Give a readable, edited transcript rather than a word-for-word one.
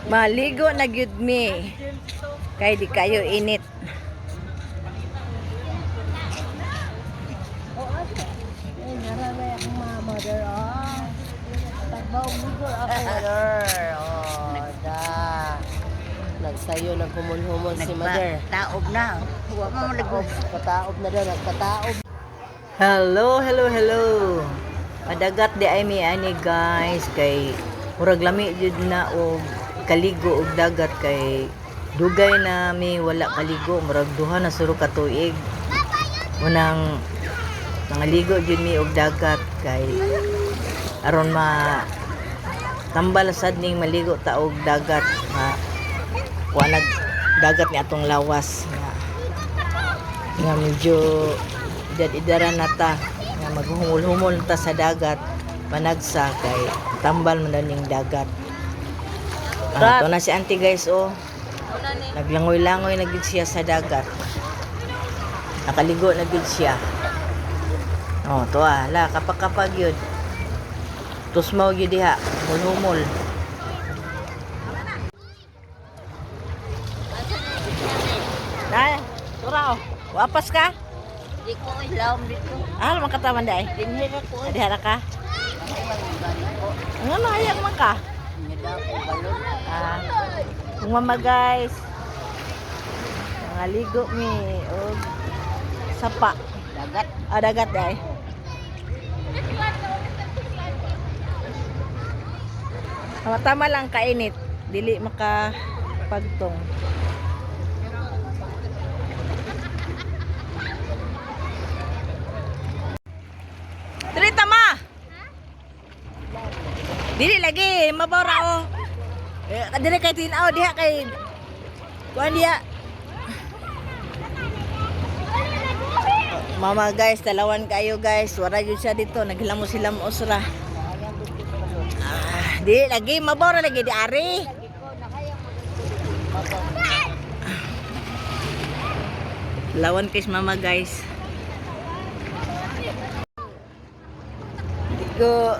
Maligo na gyud mi. Kay di kayo init. Mother, tagbaw ligo ako. Mother, nagsayo, naghumon-humon si Mother. Taob na. Huwag mo malagos. Pataob na daw, nagpataob. Hello, hello, hello. Madagat di ay mi ani guys kay murag lami jud na og kaligo og dagat kay dugay na mi wala kaligo murag duha na suro ka tuig. Unang nangaligo jud mi og dagat kay aron tambal sad ning maligo ta og dagat kuanag dagat ni atong lawas nga medyo idad-idaran na ta nga maghumul-humul ta sa dagat panagsa kay tambal man ning dagat. Ito na si auntie guys naglangoy-langoy na gid siya sa dagat, nakaligo na gid siya. To la kapag yun tusmaw yun diha humul-humul. Turao wapas ka. Di ko ilawom dito. Alam kataman day. Dinhira ko. Adihara ka. Ano ayak man ka? Nila ko balon. Kung mama guys. Nangaligo mi og sapa. Dagat. Dagat day. Tama lang kainit. Dili maka pagtong. Dili tama. Dili lagi mabara dili kay tinaw diha kay kuan diha. Mama guys, talawan kayo guys. Wala yun siya dito. Naghilamos-hilamos ra. Di lagi. Mabora lagi di ari. Lawan kay mama guys. Di ko